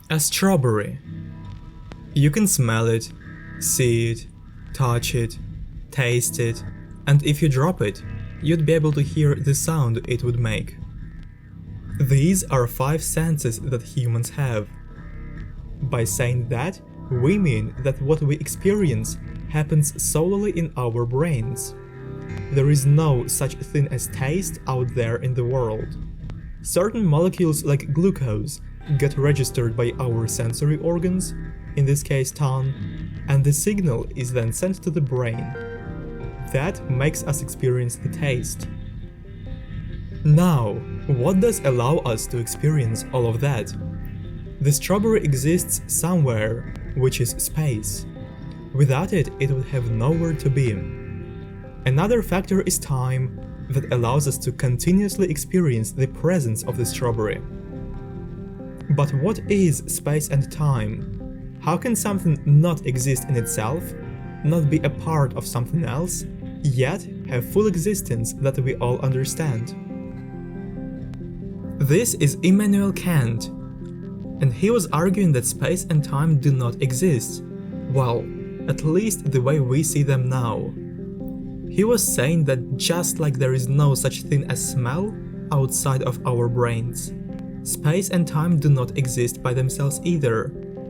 A strawberry. You can smell it, see it, touch it, taste it, and if you drop it, you'd be able to hear the sound it would make. These are 5 senses that humans have. By saying that, we mean that what we experience happens solely in our brains. There is no such thing as taste out there in the world. Certain molecules like glucose get registered by our sensory organs, in this case tongue, and the signal is then sent to the brain. That makes us experience the taste. Now, what does allow us to experience all of that? The strawberry exists somewhere, which is space. Without it, it would have nowhere to be. Another factor is time, that allows us to continuously experience the presence of the strawberry. But what is space and time? How can something not exist in itself, not be a part of something else, yet have full existence that we all understand? This is Immanuel Kant, and he was arguing that space and time do not exist, well, at least the way we see them now. He was saying that just like there is no such thing as smell outside of our brains, space and time do not exist by themselves either,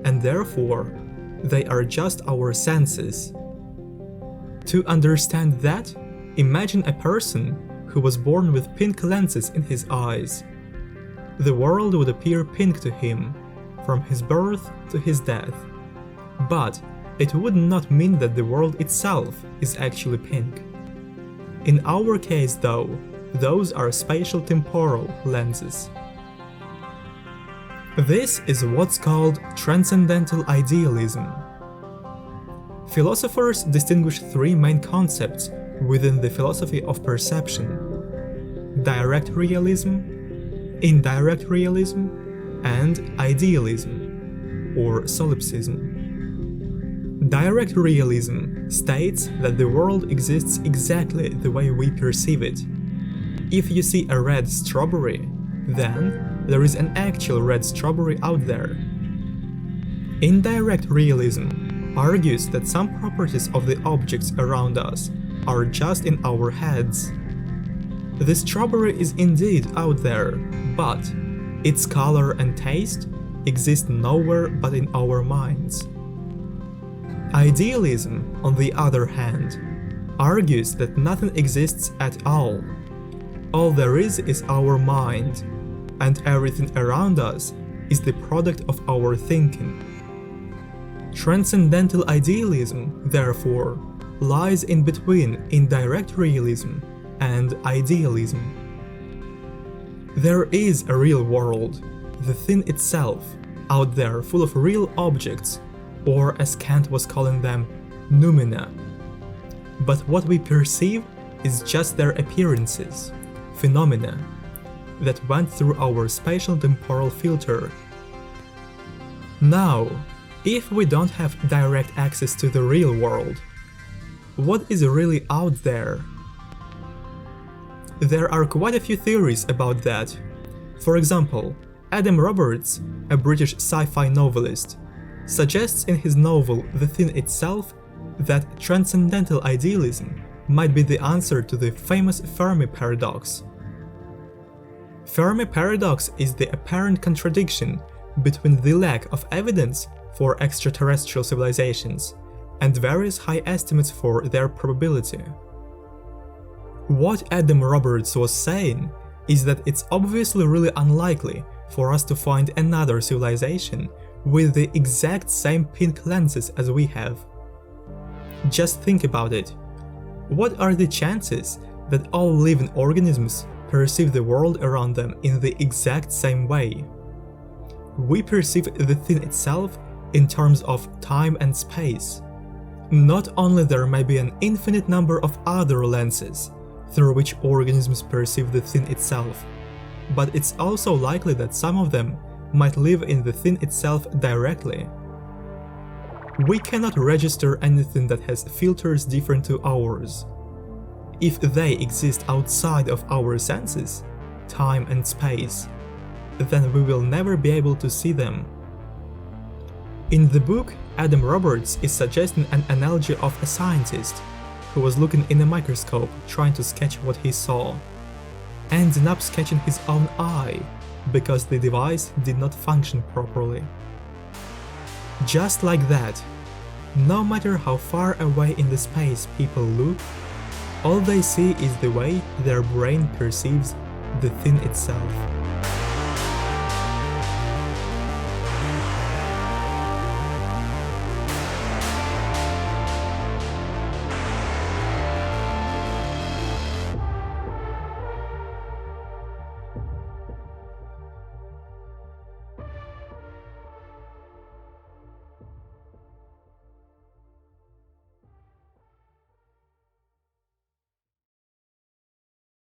and therefore, they are just our senses. To understand that, imagine a person who was born with pink lenses in his eyes. The world would appear pink to him, from his birth to his death. But it would not mean that the world itself is actually pink. In our case though, those are spatial-temporal lenses. This is what's called transcendental idealism. Philosophers distinguish 3 main concepts within the philosophy of perception: direct realism, indirect realism, and idealism, or solipsism. Direct realism states that the world exists exactly the way we perceive it. If you see a red strawberry, then there is an actual red strawberry out there. Indirect realism argues that some properties of the objects around us are just in our heads. The strawberry is indeed out there, but its color and taste exist nowhere but in our minds. Idealism, on the other hand, argues that nothing exists at all. All there is our mind, and everything around us is the product of our thinking. Transcendental idealism, therefore, lies in between indirect realism and idealism. There is a real world, the thing itself, out there full of real objects, or as Kant was calling them, noumena. But what we perceive is just their appearances, phenomena, that went through our spatial-temporal filter. Now, if we don't have direct access to the real world, what is really out there? There are quite a few theories about that. For example, Adam Roberts, a British sci-fi novelist, suggests in his novel The Thing Itself that transcendental idealism might be the answer to the famous Fermi paradox. Fermi paradox is the apparent contradiction between the lack of evidence for extraterrestrial civilizations and various high estimates for their probability. What Adam Roberts was saying is that it's obviously really unlikely for us to find another civilization with the exact same pink lenses as we have. Just think about it. What are the chances that all living organisms perceive the world around them in the exact same way? We perceive the thing itself in terms of time and space. Not only there may be an infinite number of other lenses through which organisms perceive the thing itself, but it's also likely that some of them might live in the thing itself directly. We cannot register anything that has filters different to ours. If they exist outside of our senses, time and space, then we will never be able to see them. In the book, Adam Roberts is suggesting an analogy of a scientist who was looking in a microscope trying to sketch what he saw, ending up sketching his own eye because the device did not function properly. Just like that, no matter how far away in the space people look, all they see is the way their brain perceives the thing itself.